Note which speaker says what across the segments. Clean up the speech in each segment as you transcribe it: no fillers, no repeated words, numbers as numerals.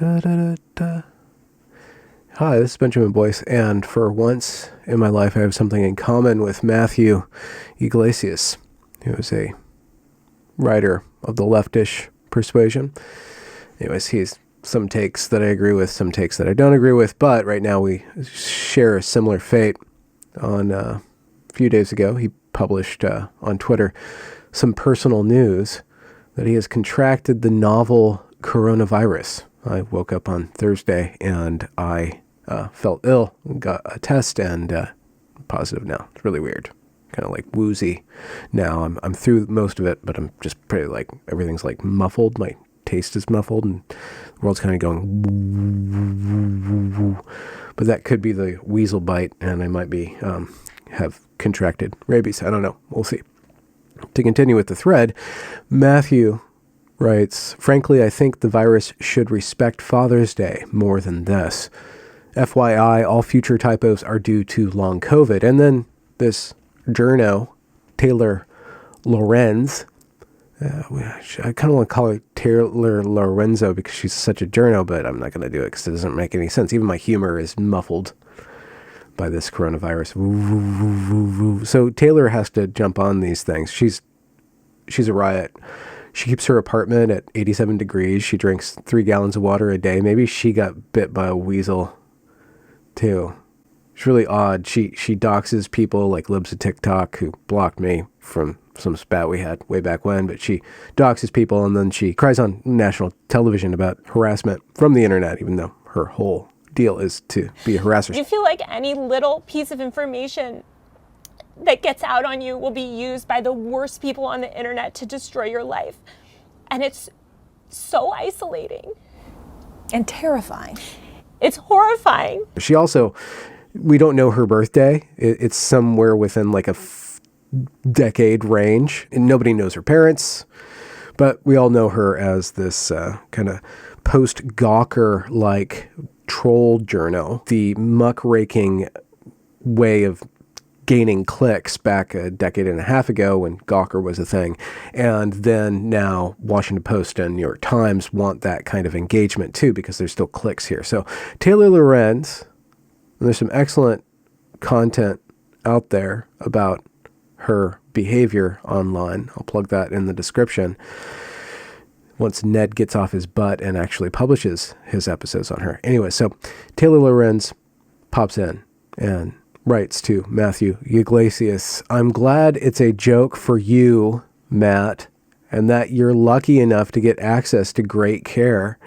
Speaker 1: Da, da, da, da. Hi, this is Benjamin Boyce, and for once in my life, I have something in common with Matthew Iglesias, who is a writer of the leftish persuasion. Anyways, he's some takes that I agree with, some takes that I don't agree with, but right now we share a similar fate. On a few days ago, he published on Twitter some personal news that he has contracted the novel coronavirus. I woke up on Thursday and I felt ill, got a test, and positive now. It's really weird. Kind of like woozy now. I'm through most of it, but I'm just pretty like, everything's like muffled. My taste is muffled and the world's kind of going woo. But that could be the weasel bite, and I might be have contracted rabies. I don't know. We'll see. To continue with the thread, Matthew writes, frankly, I think the virus should respect Father's Day more than this. FYI, all future typos are due to long COVID. And then this journo, Taylor Lorenz, I kind of want to call her Taylor Lorenzo because she's such a journo, but I'm not going to do it because it doesn't make any sense. Even my humor is muffled by this coronavirus. So Taylor has to jump on these things. She's a riot. She keeps her apartment at 87 degrees. She drinks 3 gallons of water a day. Maybe she got bit by a weasel too. It's really odd. She doxes people like Libs of TikTok, who blocked me from some spat we had way back when, but she doxes people and then she cries on national television about harassment from the internet, even though her whole deal is to be a harasser.
Speaker 2: Do you feel like any little piece of information that gets out on you will be used by the worst people on the internet to destroy your life? And it's so isolating.
Speaker 3: And terrifying.
Speaker 2: It's horrifying.
Speaker 1: She also, we don't know her birthday. It's somewhere within like a decade range. And nobody knows her parents. But we all know her as this kind of post-Gawker-like troll journal. The muckraking way of gaining clicks back a decade and a half ago when Gawker was a thing. And then now Washington Post and New York Times want that kind of engagement too, because there's still clicks here. So Taylor Lorenz, and there's some excellent content out there about her behavior online. I'll plug that in the description once Ned gets off his butt and actually publishes his episodes on her. Anyway, so Taylor Lorenz pops in and writes to Matthew Iglesias, I'm glad it's a joke for you, Matt, and that you're lucky enough to get access to great care.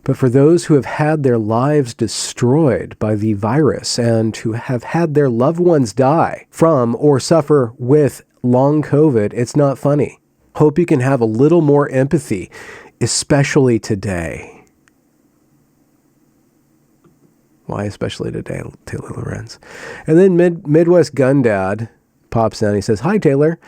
Speaker 1: But for those who have had their lives destroyed by the virus and who have had their loved ones die from or suffer with long COVID, it's not funny. Hope you can have a little more empathy, especially today. Why especially today, Taylor Lorenz? And then Midwest Gun Dad pops in. He says, hi, Taylor.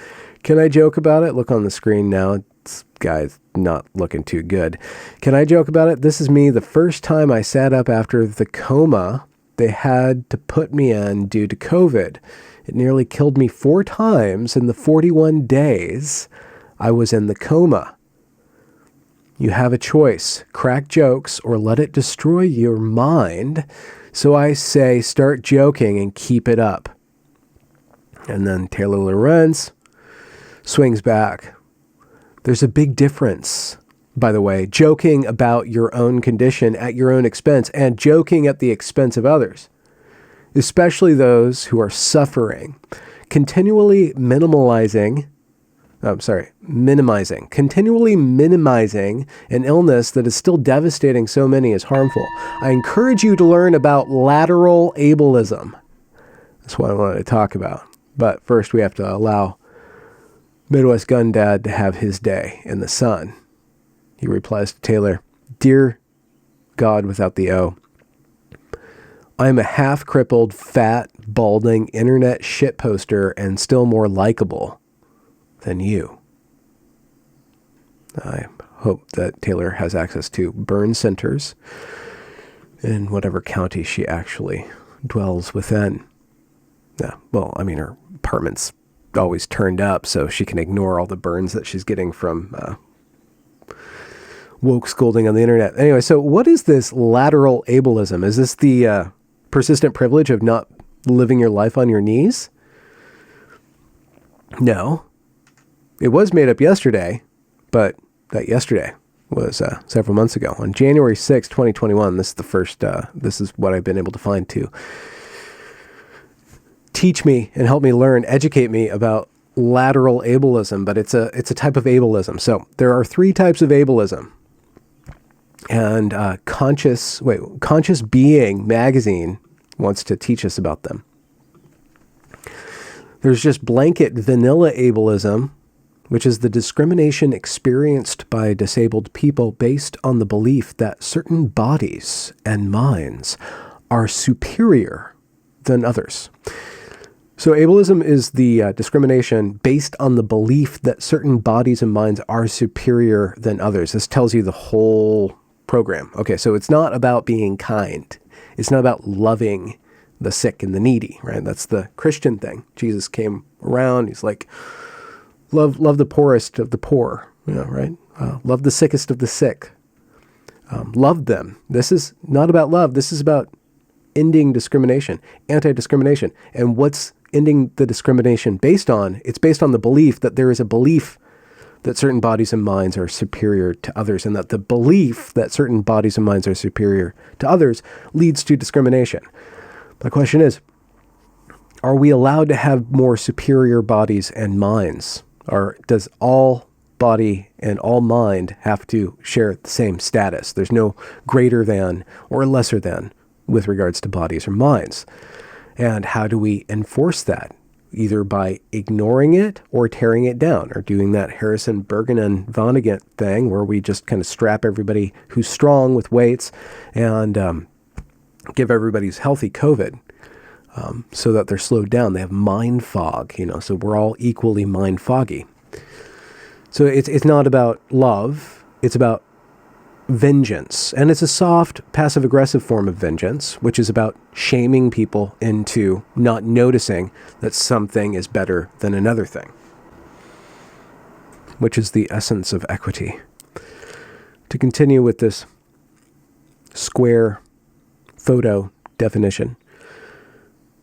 Speaker 1: Can I joke about it? Look on the screen now. This guy's not looking too good. Can I joke about it? This is me the first time I sat up after the coma they had to put me in due to COVID. It nearly killed me 4 times in the 41 days I was in the coma. You have a choice, crack jokes or let it destroy your mind. So I say start joking and keep it up. And then Taylor Lorenz swings back. There's a big difference, by the way, joking about your own condition at your own expense and joking at the expense of others, especially those who are suffering. Continually minimizing an illness that is still devastating so many is harmful. I encourage you to learn about lateral ableism. That's what I wanted to talk about. But first we have to allow Midwest Gun Dad to have his day in the sun. He replies to Taylor, Dear God without the O, I am a half-crippled, fat, balding internet shitposter and still more likable than you. I hope that Taylor has access to burn centers in whatever county she actually dwells within. Yeah, well, I mean, her apartment's always turned up, so she can ignore all the burns that she's getting from woke scolding on the internet. Anyway, so what is this lateral ableism? Is this the persistent privilege of not living your life on your knees? No. It was made up yesterday, but that yesterday was several months ago. On January 6, 2021, this is the first, this is what I've been able to find to teach me and help me learn, educate me about lateral ableism, but it's a type of ableism. So there are 3 types of ableism. And Conscious Being magazine wants to teach us about them. There's just blanket vanilla ableism, which is the discrimination experienced by disabled people based on the belief that certain bodies and minds are superior than others. So ableism is the discrimination based on the belief that certain bodies and minds are superior than others. This tells you the whole program. Okay, so it's not about being kind. It's not about loving the sick and the needy, right? That's the Christian thing. Jesus came around. He's like, love the poorest of the poor, right? Love the sickest of the sick. Love them. This is not about love. This is about ending discrimination, anti-discrimination. And what's ending the discrimination based on? It's based on the belief that there is a belief that certain bodies and minds are superior to others, and that the belief that certain bodies and minds are superior to others leads to discrimination. The question is, are we allowed to have more superior bodies and minds? Or does all body and all mind have to share the same status? There's no greater than or lesser than with regards to bodies or minds. And how do we enforce that? Either by ignoring it or tearing it down, or doing that Harrison, Bergen, and Vonnegut thing where we just kind of strap everybody who's strong with weights and give everybody who's healthy COVID so that they're slowed down. They have mind fog, so we're all equally mind foggy. So it's not about love, it's about vengeance. And it's a soft, passive-aggressive form of vengeance, which is about shaming people into not noticing that something is better than another thing, which is the essence of equity. To continue with this square photo definition,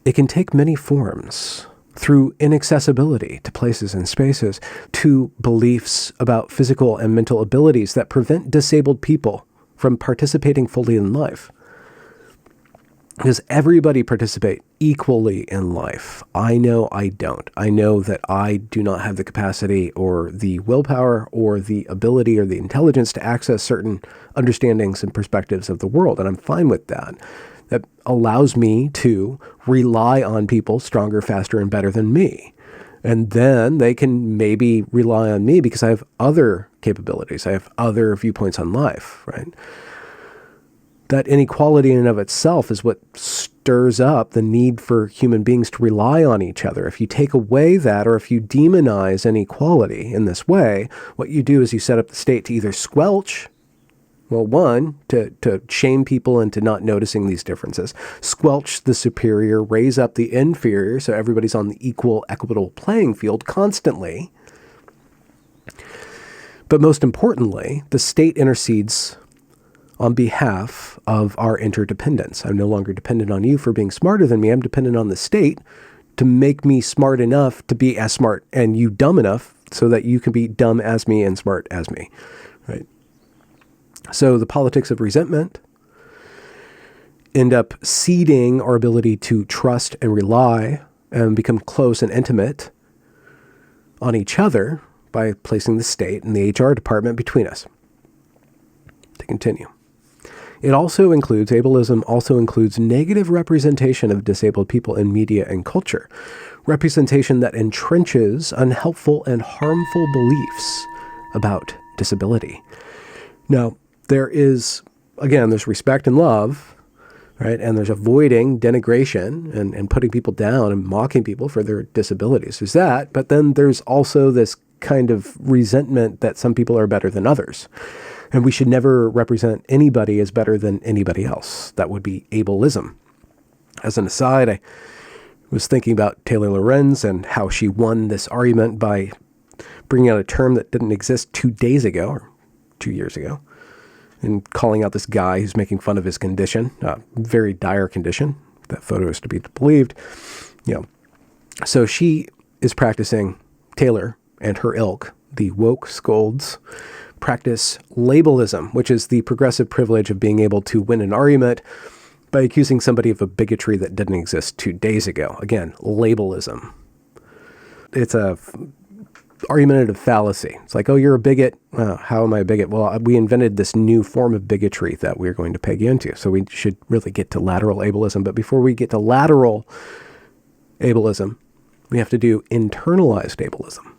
Speaker 1: it can take many forms, through inaccessibility to places and spaces, to beliefs about physical and mental abilities that prevent disabled people from participating fully in life. Does everybody participate equally in life? I know I don't. I know that I do not have the capacity or the willpower or the ability or the intelligence to access certain understandings and perspectives of the world, and I'm fine with that. That allows me to rely on people stronger, faster, and better than me. And then they can maybe rely on me because I have other capabilities. I have other viewpoints on life, right? That inequality in and of itself is what stirs up the need for human beings to rely on each other. If you take away that, or if you demonize inequality in this way, what you do is you set up the state to either squelch, well, one, to shame people into not noticing these differences, squelch the superior, raise up the inferior, so everybody's on the equal, equitable playing field constantly. But most importantly, the state intercedes on behalf of our interdependence. I'm no longer dependent on you for being smarter than me. I'm dependent on the state to make me smart enough to be as smart, and you dumb enough so that you can be dumb as me and smart as me, right? So the politics of resentment end up ceding our ability to trust and rely and become close and intimate on each other by placing the state and the HR department between us. To continue. Ableism also includes negative representation of disabled people in media and culture, representation that entrenches unhelpful and harmful beliefs about disability. Now, there's respect and love, right? And there's avoiding denigration and putting people down and mocking people for their disabilities. There's that, but then there's also this kind of resentment that some people are better than others. And we should never represent anybody as better than anybody else. That would be ableism. As an aside, I was thinking about Taylor Lorenz and how she won this argument by bringing out a term that didn't exist 2 days ago, or 2 years ago. and calling out this guy who's making fun of his condition, very dire condition. That photo is to be believed. So she is practicing, Taylor and her ilk, the woke scolds, practice labelism, which is the progressive privilege of being able to win an argument by accusing somebody of a bigotry that didn't exist 2 days ago. Again, labelism. It's a argumentative fallacy. It's like, oh, you're a bigot. How am I a bigot? Well, we invented this new form of bigotry that we're going to peg you into. So we should really get to lateral ableism. But before we get to lateral ableism, we have to do internalized ableism.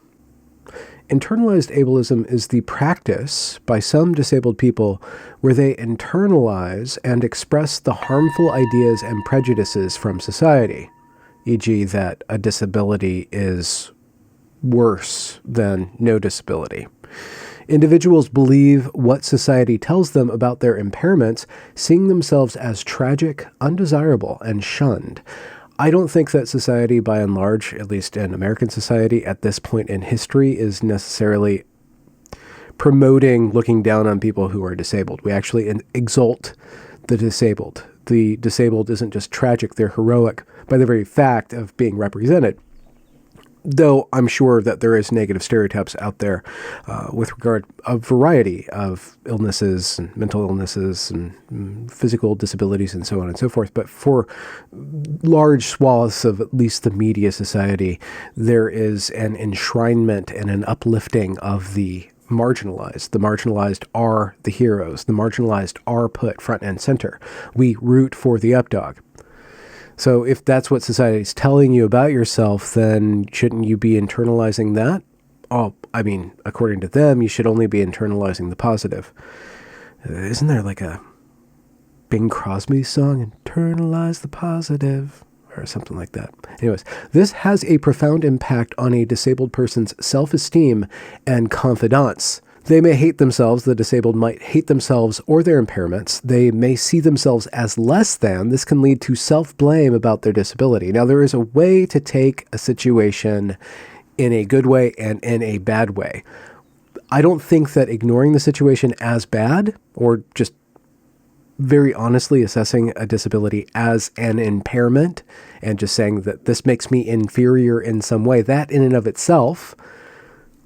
Speaker 1: Internalized ableism is the practice by some disabled people where they internalize and express the harmful ideas and prejudices from society, e.g. that a disability is worse than no disability. Individuals believe what society tells them about their impairments, seeing themselves as tragic, undesirable, and shunned. I don't think that society, by and large, at least in American society at this point in history, is necessarily promoting looking down on people who are disabled. We actually exalt the disabled. The disabled isn't just tragic, they're heroic by the very fact of being represented. Though I'm sure that there is negative stereotypes out there with regard a variety of illnesses and mental illnesses and physical disabilities and so on and so forth. But for large swaths of at least the media society, there is an enshrinement and an uplifting of the marginalized. The marginalized are the heroes. The marginalized are put front and center. We root for the updog. So if that's what society is telling you about yourself, then shouldn't you be internalizing that? Oh, I mean, according to them, you should only be internalizing the positive. Isn't there like a Bing Crosby song, Internalize the Positive, or something like that? Anyways, this has a profound impact on a disabled person's self-esteem and confidence. They may hate themselves. The disabled might hate themselves or their impairments. They may see themselves as less than. This can lead to self-blame about their disability. Now, there is a way to take a situation in a good way and in a bad way. I don't think that ignoring the situation as bad or just very honestly assessing a disability as an impairment and just saying that this makes me inferior in some way, that in and of itself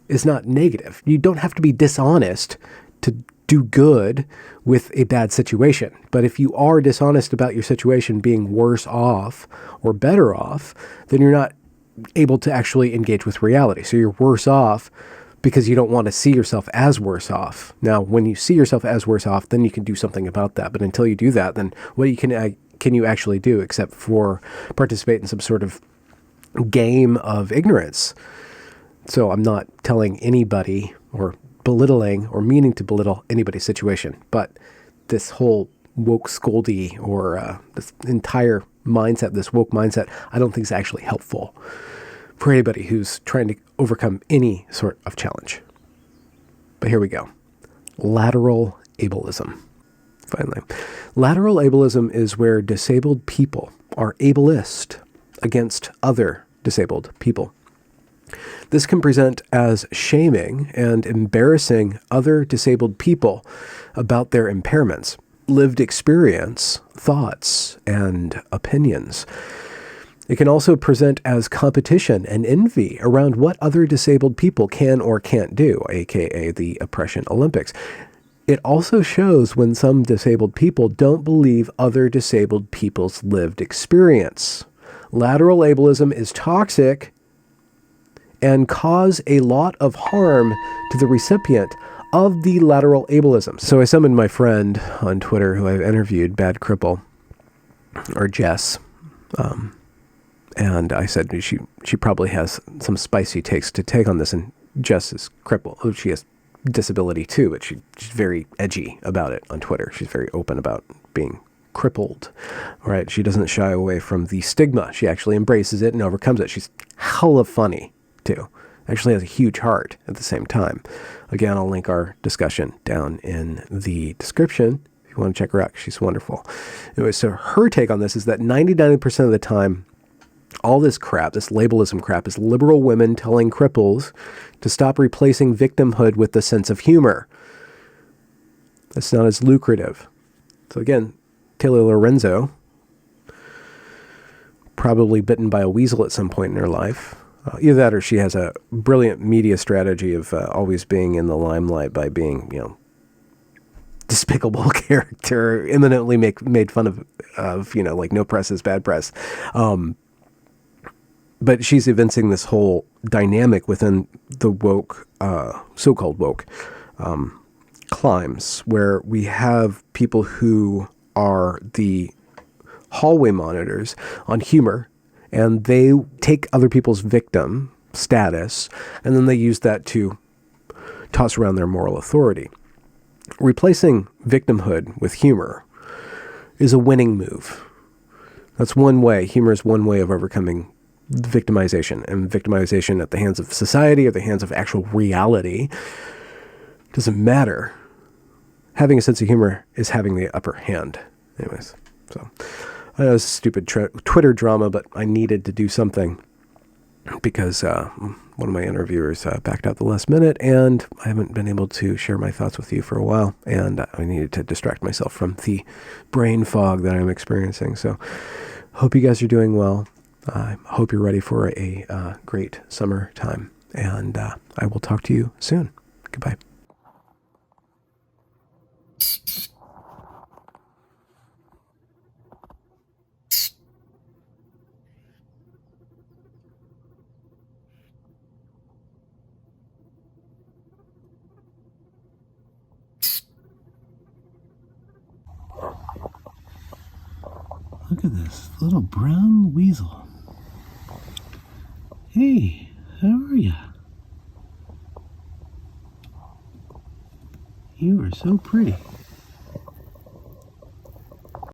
Speaker 1: is not negative. You don't have to be dishonest to do good with a bad situation. But if you are dishonest about your situation being worse off or better off, then you're not able to actually engage with reality. So you're worse off because you don't want to see yourself as worse off. Now, when you see yourself as worse off, then you can do something about that. But until you do that, then what can you actually do except for participate in some sort of game of ignorance? So I'm not telling anybody or belittling or meaning to belittle anybody's situation, but this whole woke scoldy or this entire mindset, this woke mindset, I don't think is actually helpful for anybody who's trying to overcome any sort of challenge. But here we go. Lateral ableism. Finally, lateral ableism is where disabled people are ableist against other disabled people. This can present as shaming and embarrassing other disabled people about their impairments, lived experience, thoughts, and opinions. It can also present as competition and envy around what other disabled people can or can't do, aka the Oppression Olympics. It also shows when some disabled people don't believe other disabled people's lived experience. Lateral ableism is toxic and cause a lot of harm to the recipient of the lateral ableism. So I summoned my friend on Twitter who I've interviewed, Bad Cripple, or Jess, and I said she probably has some spicy takes to take on this, and Jess is crippled. She has disability too, but she's very edgy about it on Twitter. She's very open about being crippled, right? She doesn't shy away from the stigma. She actually embraces it and overcomes it. She's hella funny too. Actually has a huge heart at the same time. Again, I'll link our discussion down in the description if you want to check her out. She's wonderful. Anyway, so her take on this is that 99% of the time, all this crap, this labelism crap, is liberal women telling cripples to stop replacing victimhood with the sense of humor. It's not as lucrative. So again, Taylor Lorenzo, probably bitten by a weasel at some point in her life. Either that or she has a brilliant media strategy of always being in the limelight by being, despicable character, eminently made fun of, like no press is bad press. But she's evincing this whole dynamic within the woke, so-called woke climbs, where we have people who are the hallway monitors on humor, and they take other people's victim status, and then they use that to toss around their moral authority. Replacing victimhood with humor is a winning move. That's one way. Humor is one way of overcoming victimization, and victimization at the hands of society or the hands of actual reality doesn't matter. Having a sense of humor is having the upper hand. Anyways, so I know it's a stupid Twitter drama, but I needed to do something because one of my interviewers backed out the last minute, and I haven't been able to share my thoughts with you for a while, and I needed to distract myself from the brain fog that I'm experiencing. So hope you guys are doing well. I hope you're ready for a great summer time, and I will talk to you soon. Goodbye.
Speaker 4: Look at this little brown weasel. Hey, how are ya? You are so pretty.